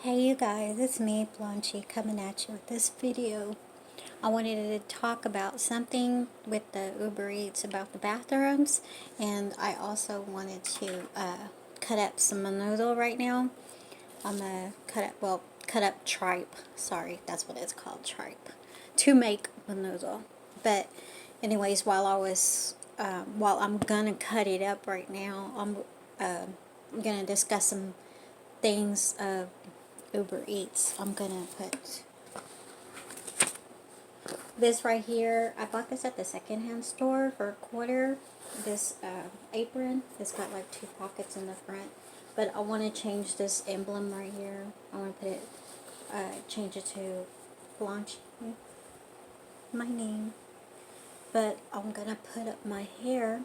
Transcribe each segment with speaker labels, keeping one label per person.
Speaker 1: Hey you guys, it's me, Blanchy, coming at you with this video. I wanted to talk about something with the Uber Eats about the bathrooms, and I also wanted to cut up some menudo right now. I'm going to cut up tripe. Sorry, that's what it's called, tripe. To make menudo. But anyways, while I'm going to cut it up right now, I'm going to discuss some things of Uber Eats. I'm gonna put this right here. I bought this at the secondhand store for $1. This apron, it's got like 2 pockets in the front, but I want to change this emblem right here. I want to put it, change it to Blanche, my name. But I'm gonna put up my hair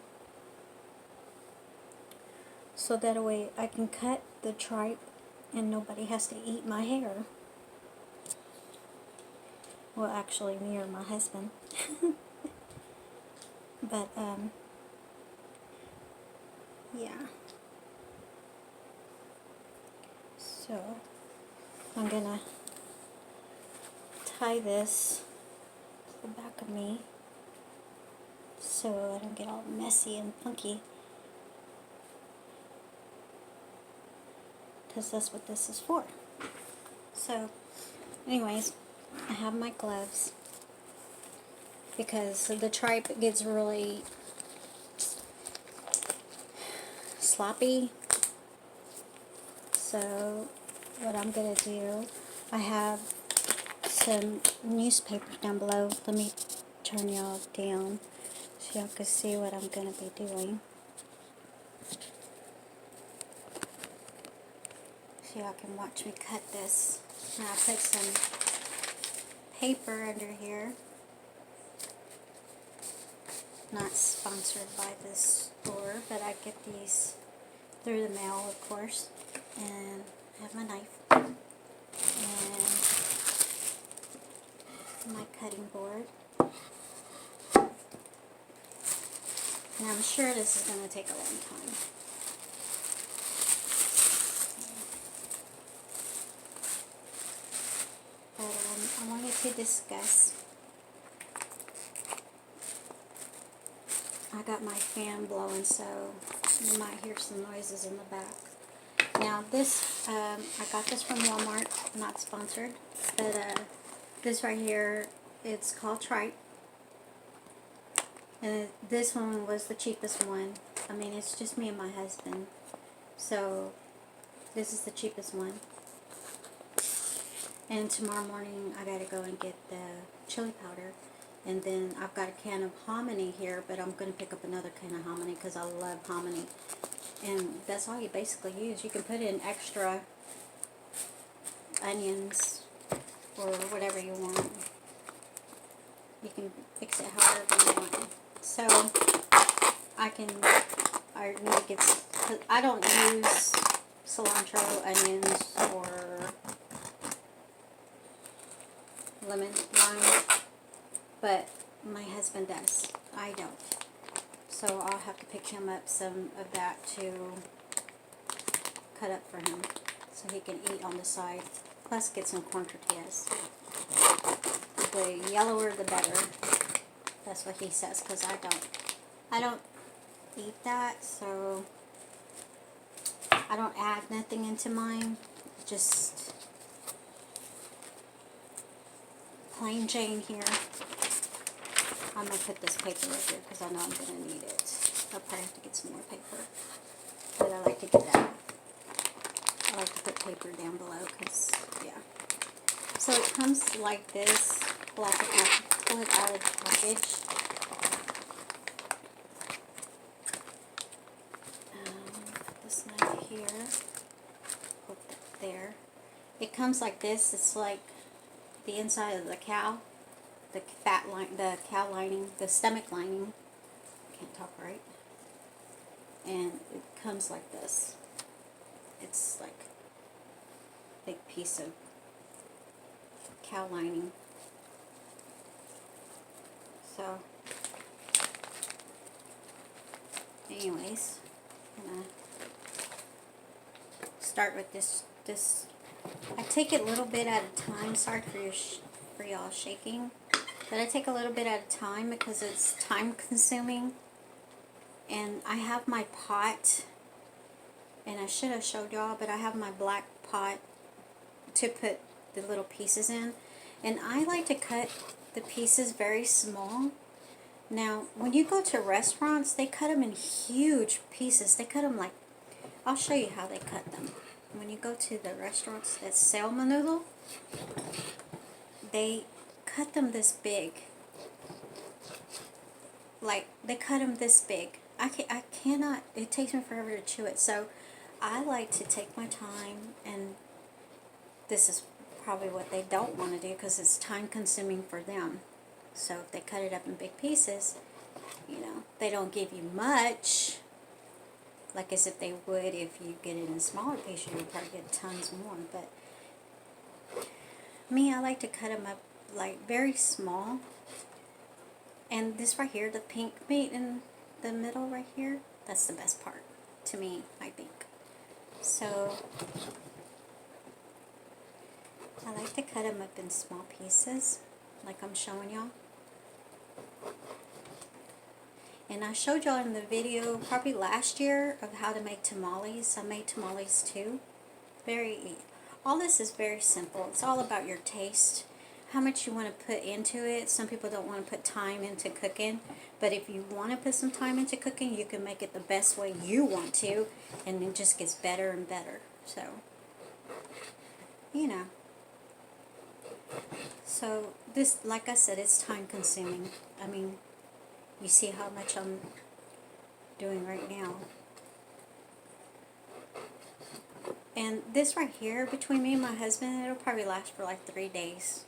Speaker 1: so that way I can cut the tripe and nobody has to eat my hair. Well, actually, me or my husband. But, yeah. So, I'm gonna tie this to the back of me so I don't get all messy and funky. Because that's what this is for. So, anyways, I have my gloves because the tripe gets really sloppy. So what I'm going to do, I have some newspapers down below. Let me turn y'all down so y'all can see what I'm going to be doing. So y'all can watch me cut this. And I'll put some paper under here. Not sponsored by this store, but I get these through the mail, of course. And I have my knife and my cutting board. And I'm sure this is going to take a long time. But I wanted to discuss. I got my fan blowing, so you might hear some noises in the back. Now this, I got this from Walmart, not sponsored, but this right here, it's called tripe. And this one was the cheapest one. I mean, it's just me and my husband. So, this is the cheapest one. And tomorrow morning, I gotta go and get the chili powder. And then I've got a can of hominy here, but I'm going to pick up another can of hominy because I love hominy. And that's all you basically use. You can put in extra onions or whatever you want. You can fix it however you want. So I need to get, I don't use cilantro, onions, or lime. But my husband does. I don't. So I'll have to pick him up some of that to cut up for him so he can eat on the side. Plus get some corn tortillas. The yellower the better. That's what he says, because I don't eat that, so I don't add nothing into mine. Just plain Jane here. I'm going to put this paper right here because I know I'm going to need it. I'll probably have to get some more paper. But I like to get that. I like to put paper down below because, yeah. So it comes like this. Pull it out of the package. Put this knife here. Put that there. It comes like this. It's like the inside of the cow. The fat line, the cow lining, the stomach lining. I can't talk right. And it comes like this. It's like a big piece of cow lining. So, anyways, I'm gonna start with this I take it a little bit at a time. Sorry for y'all shaking. But I take a little bit at a time because it's time consuming. And I have my pot, and I should have showed y'all, but I have my black pot to put the little pieces in. And I like to cut the pieces very small. Now, when you go to restaurants, they cut them in huge pieces. They cut them like, I'll show you how they cut them. When you go to the restaurants that sell menudo, they cut them this big. Like, they cut them this big. I cannot, it takes me forever to chew it. So, I like to take my time, and this is probably what they don't want to do because it's time consuming for them. So, if they cut it up in big pieces, you know, they don't give you much, like as if they would if you get it in smaller pieces. You would probably get tons more. But me, I like to cut them up like very small. And this right here, the pink meat in the middle right here, that's the best part to me, I think. So I like to cut them up in small pieces, like I'm showing y'all. And I showed y'all in the video probably last year of how to make tamales. I made tamales too. All this is very simple. It's all about your taste, how much you want to put into it. Some people don't want to put time into cooking, but if you want to put some time into cooking, you can make it the best way you want to, and it just gets better and better. So, you know. So this, like I said, it's time consuming. I mean, you see how much I'm doing right now. And this right here, between me and my husband, it'll probably last for like 3 days.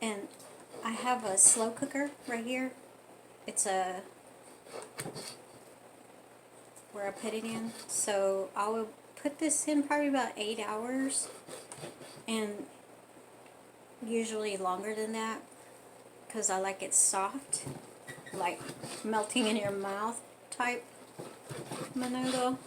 Speaker 1: And I have a slow cooker right here. It's a where I put it in. So I will put this in probably about 8 hours, and usually longer than that, because I like it soft, like melting in your mouth type menudo.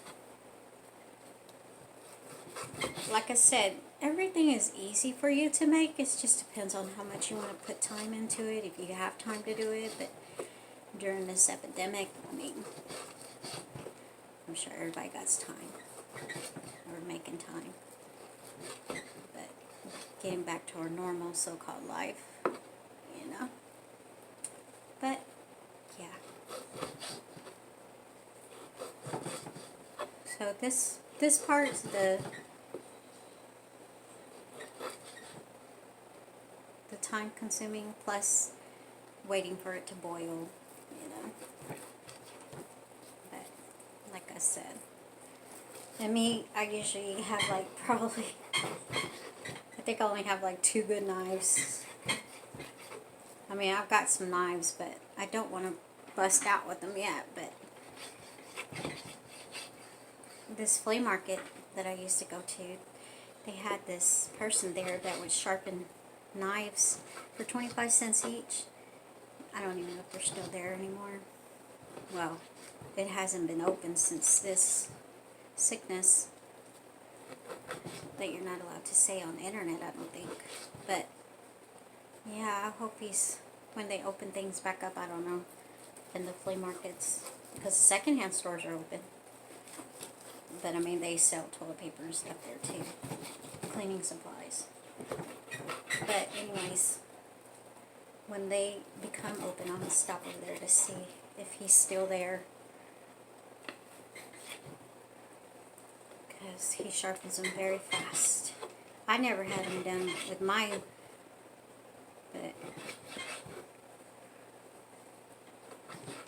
Speaker 1: Like I said, everything is easy for you to make. It just depends on how much you want to put time into it, if you have time to do it. But during this epidemic, I mean, I'm sure everybody got time, or making time. But getting back to our normal so-called life, you know. But, yeah. So this part's the time consuming, plus waiting for it to boil, you know. But like I said, and me, I usually have like probably, I think I only have like 2 good knives. I mean, I've got some knives, but I don't want to bust out with them yet. But this flea market that I used to go to, they had this person there that would sharpen knives for 25 cents each. I don't even know if they're still there anymore. Well, it hasn't been open since this sickness that you're not allowed to say on the internet, I don't think. But yeah, I hope when they open things back up, I don't know, in the flea markets, because secondhand stores are open. But I mean, they sell toilet paper and stuff there too, cleaning supplies. But anyways, when they become open, I'm going to stop over there to see if he's still there, because he sharpens them very fast. I never had them done with mine, but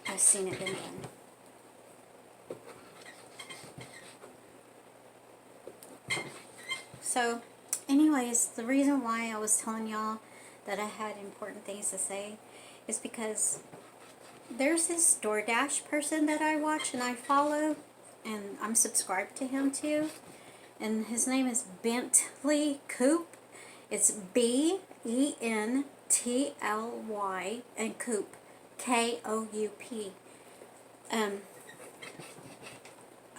Speaker 1: I've seen it been done. So, anyways, the reason why I was telling y'all that I had important things to say is because there's this DoorDash person that I watch and I follow, and I'm subscribed to him too, and his name is Bentley Coop. It's Bently and Coop, Koup.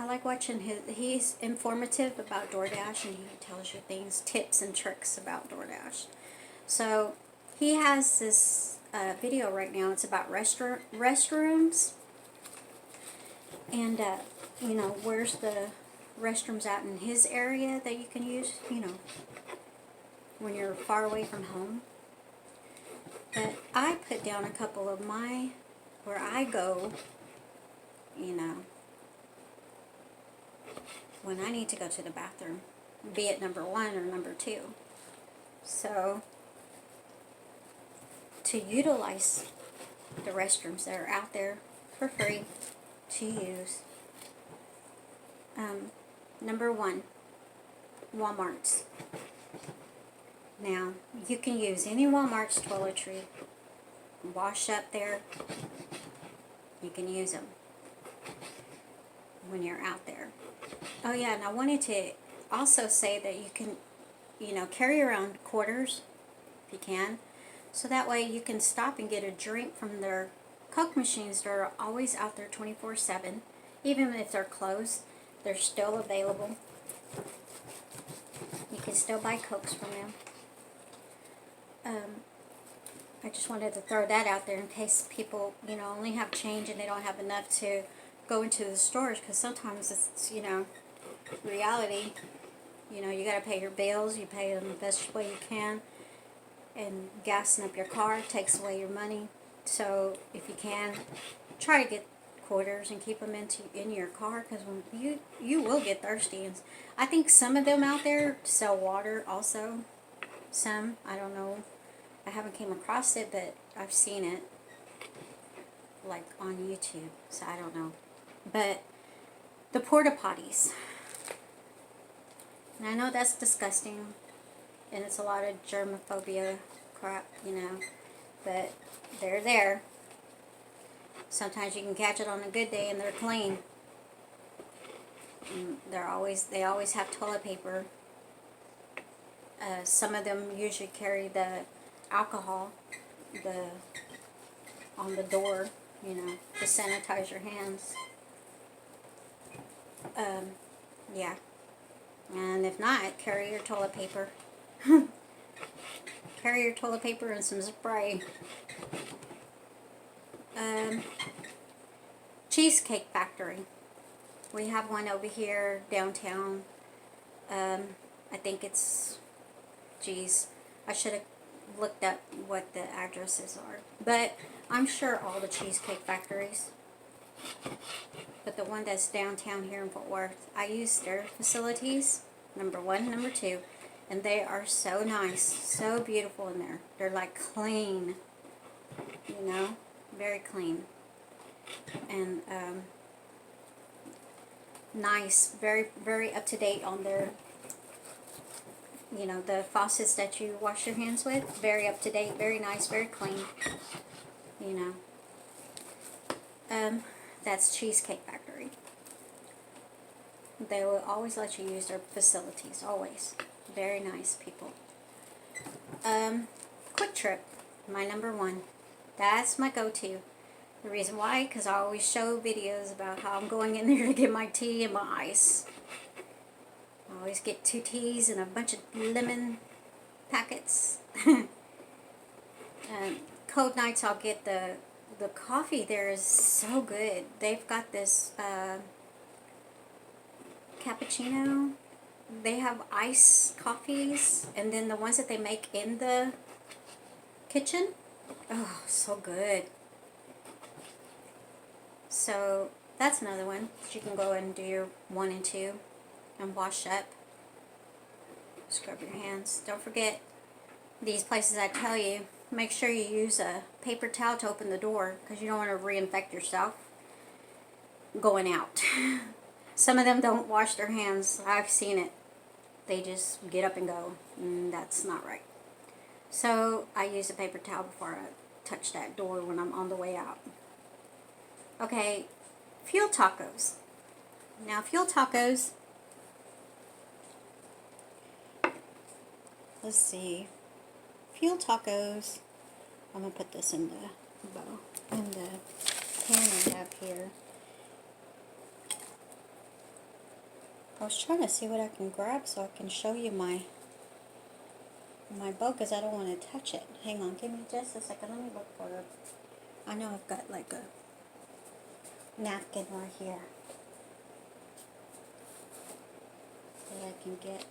Speaker 1: I like watching he's informative about DoorDash, and he tells you things, tips and tricks about DoorDash. So he has this video right now. It's about restrooms, and you know, where's the restrooms at in his area that you can use, you know, when you're far away from home. But I put down a couple of where I go, you know, when I need to go to the bathroom, be it number 1 or number 2. So, to utilize the restrooms that are out there for free to use, number 1, Walmart's. Now, you can use any Walmart's toiletry, wash up there, you can use them when you're out there. Oh yeah, and I wanted to also say that you can, you know, carry around quarters if you can, so that way you can stop and get a drink from their Coke machines that are always out there 24/7. Even if they're closed, they're still available. You can still buy Cokes from them. I just wanted to throw that out there in case people, you know, only have change and they don't have enough to go into the stores, because sometimes it's, you know, reality, you know, you got to pay your bills, you pay them the best way you can, and gassing up your car takes away your money. So if you can, try to get quarters and keep them in your car, because when you will get thirsty. And I think some of them out there sell water also. Some, I don't know, I haven't came across it, but I've seen it like on YouTube, so I don't know. But the porta potties, and I know that's disgusting, and it's a lot of germophobia crap, you know, but they're there. Sometimes you can catch it on a good day and they're clean. And they always have toilet paper. Some of them usually carry the alcohol on the door, you know, to sanitize your hands. Yeah. And if not, carry your toilet paper. Carry your toilet paper and some spray. Cheesecake Factory. We have one over here downtown. I think it's, geez, I should have looked up what the addresses are. But I'm sure all the Cheesecake Factories. But the one that's downtown here in Fort Worth, I use their facilities, number 1, number 2, and they are so nice, so beautiful in there. They're like clean, you know, very clean, and nice, very, very up to date on their, you know, the faucets that you wash your hands with, very up to date, very nice, very clean, you know. That's Cheesecake Factory. They will always let you use their facilities, always. Very nice people. Quick Trip, my number 1. That's my go-to. The reason why, because I always show videos about how I'm going in there to get my tea and my ice. I always get 2 teas and a bunch of lemon packets. Cold nights I'll get the coffee there is so good. They've got this cappuccino. They have ice coffees, and then the ones that they make in the kitchen. Oh, so good. So that's another one. You can go and do your 1 and 2 and wash up. Scrub your hands. Don't forget these places I tell you. Make sure you use a paper towel to open the door, because you don't want to reinfect yourself going out. Some of them don't wash their hands. I've seen it. They just get up and go. And that's not right. So I use a paper towel before I touch that door when I'm on the way out. Okay, fuel tacos. Now fuel tacos, let's see. Fuel tacos, I'm going to put this in the bowl, in the pan I have here. I was trying to see what I can grab so I can show you my bow because I don't want to touch it. Hang on, give me just a second. Let me look for it. I know I've got like a napkin right here that I can get.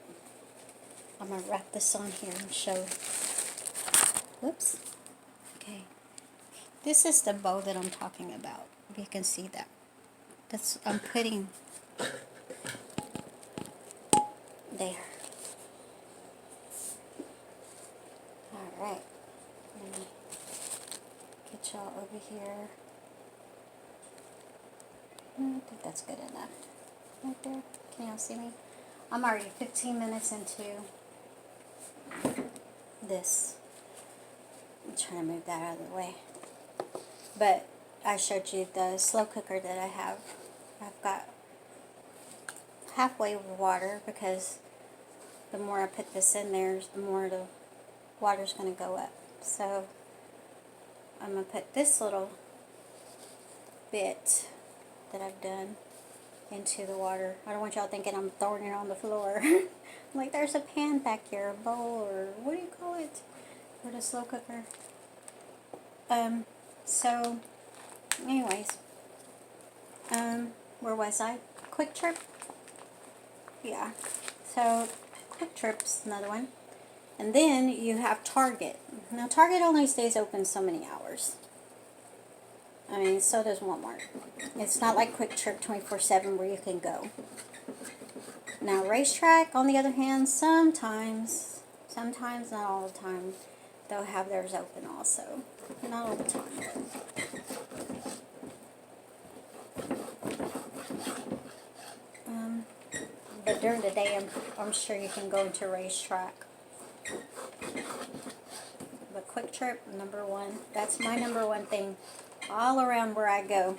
Speaker 1: I'm going to wrap this on here and show. Whoops. Okay. This is the bow that I'm talking about. If you can see that. I'm putting there. Alright. Let me get y'all over here. I think that's good enough. Right there. Can y'all see me? I'm already 15 minutes into this. I'm trying to move that out of the way. But I showed you the slow cooker that I have. I've got halfway of water because the more I put this in there, the more the water's going to go up. So I'm going to put this little bit that I've done into the water. I don't want y'all thinking I'm throwing it on the floor. Like there's a pan back here, a bowl, or what do you call it? For the slow cooker. So anyways, where was I? Quick Trip? Yeah. So Quick Trip's another one. And then you have Target. Now Target only stays open so many hours. I mean, so does Walmart. It's not like Quick Trip 24/7 where you can go. Now Racetrack, on the other hand, sometimes, not all the time, they'll have theirs open also. Not all the time. But during the day, I'm sure you can go into Racetrack. But Quick Trip, number one. That's my number one thing all around where I go.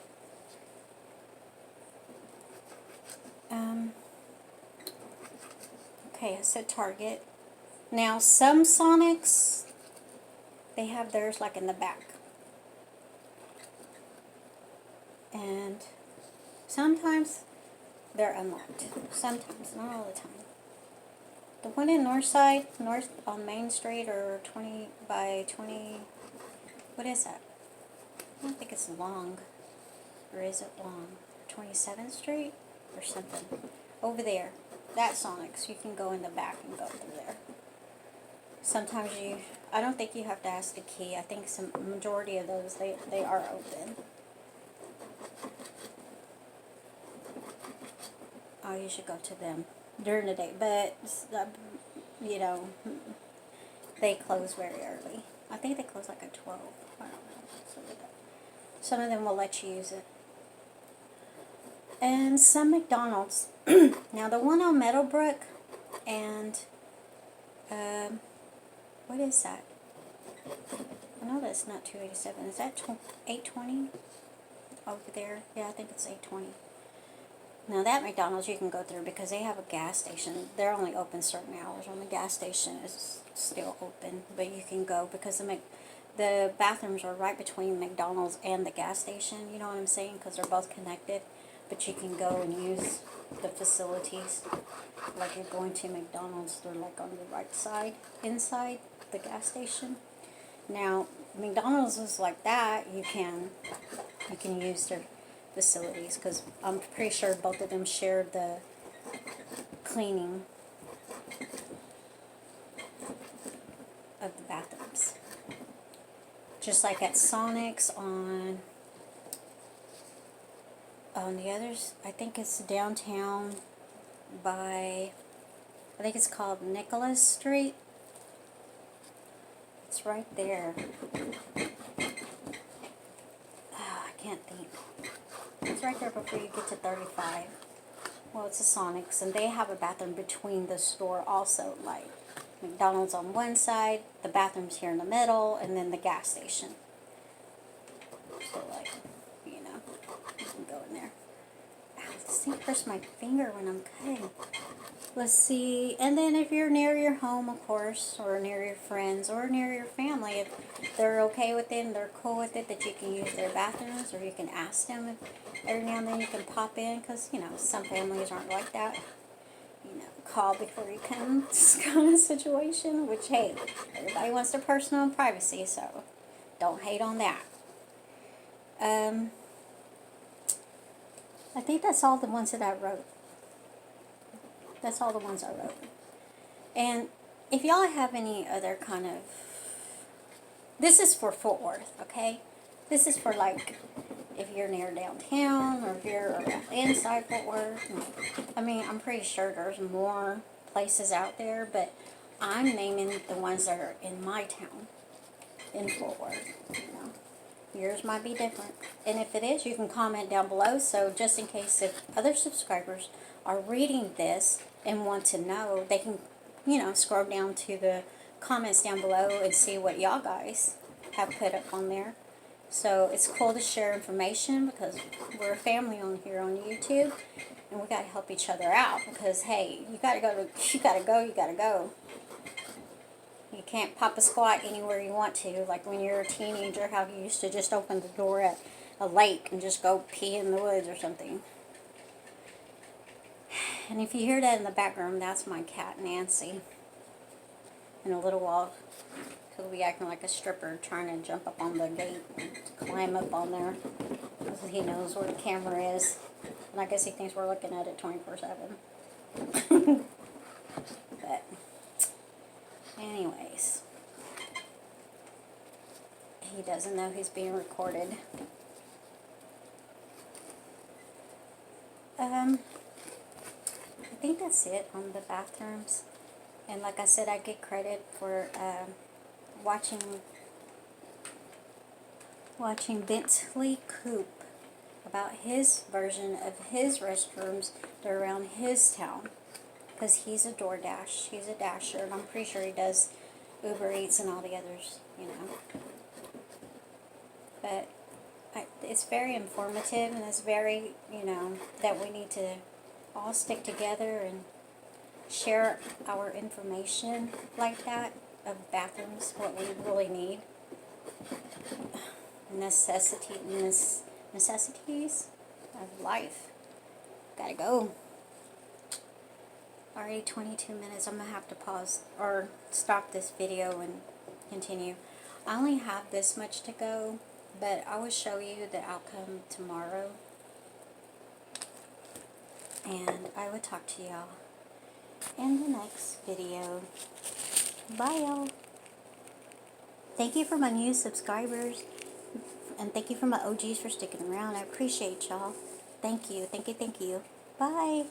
Speaker 1: Okay, I said Target. Now, some Sonics, they have theirs like in the back. And sometimes they're unlocked. Sometimes, not all the time. The one in Northside, north on Main Street, or 20 by 20, what is that? I don't think it's Long. Or is it Long? 27th Street? Or something. Over there. That Sonics. You can go in the back and go through there. Sometimes I don't think you have to ask the key. I think some majority of those, they are open. Oh, you should go to them during the day. But, you know, they close very early. I think they close like at 12. I don't know. Some of them will let you use it. And some McDonald's. Now, the one on Meadowbrook and, what is that? I know that's not 287. Is that 820? Over there? Yeah, I think it's 820. Now, that McDonald's you can go through because they have a gas station. They're only open certain hours when the gas station is still open. But you can go because the bathrooms are right between McDonald's and the gas station. You know what I'm saying? Because they're both connected. But you can go and use the facilities. Like you're going to McDonald's, they're like on the right side, inside the gas station. Now, McDonald's is like that. You can use their facilities because I'm pretty sure both of them share the cleaning of the bathrooms. Just like at Sonic's on the others, I think it's downtown by, I think it's called Nicholas Street. It's right there. Oh, I can't think. It's right there before you get to 35. Well, it's a Sonic's, and they have a bathroom between the store also, like McDonald's on one side, the bathroom's here in the middle, and then the gas station. So, like, you know, you can go in there. Ow, this thing hurts my finger when I'm cutting. Let's see. And then if you're near your home, of course, or near your friends, or near your family, if they're okay with it and they're cool with it, that you can use their bathrooms, or you can ask them if every now and then you can pop in, because, you know, some families aren't like that. call before you come kind of situation, which, hey, everybody wants their personal privacy, so don't hate on that. I think that's all the ones that I wrote. That's all the ones I wrote. And if y'all have any other kind of... This is for Fort Worth, okay? This is for, like, if you're near downtown or if you're inside Fort Worth. I mean, I'm pretty sure there's more places out there, but I'm naming the ones that are in my town, in Fort Worth, you know. Yours might be different. And if it is, you can comment down below. So just in case if other subscribers are reading this and want to know, they can, you know, scroll down to the comments down below and see what y'all guys have put up on there. So it's cool to share information because we're a family on here on YouTube. And we got to help each other out because, hey, you got to go. You can't pop a squat anywhere you want to. Like when you're a teenager, how you used to just open the door at a lake and just go pee in the woods or something. And if you hear that in the background, that's my cat, Nancy. In a little while, he'll be acting like a stripper trying to jump up on the gate and climb up on there. Because he knows where the camera is. And I guess he thinks we're looking at it 24/7. But... anyways, he doesn't know he's being recorded. I think that's it on the bathrooms. And like I said, I get credit for watching Bentley Coop about his version of his restrooms that are around his town. Because he's a DoorDash, he's a Dasher, and I'm pretty sure he does Uber Eats and all the others, you know. But it's very informative, and it's very, you know, that we need to all stick together and share our information like that of bathrooms, what we really need. Necessities of life. Gotta go. Already 22 minutes. I'm going to have to pause or stop this video and continue. I only have this much to go, but I will show you the outcome tomorrow. And I will talk to y'all in the next video. Bye, y'all. Thank you for my new subscribers. And thank you for my OGs for sticking around. I appreciate y'all. Thank you. Thank you. Thank you. Bye.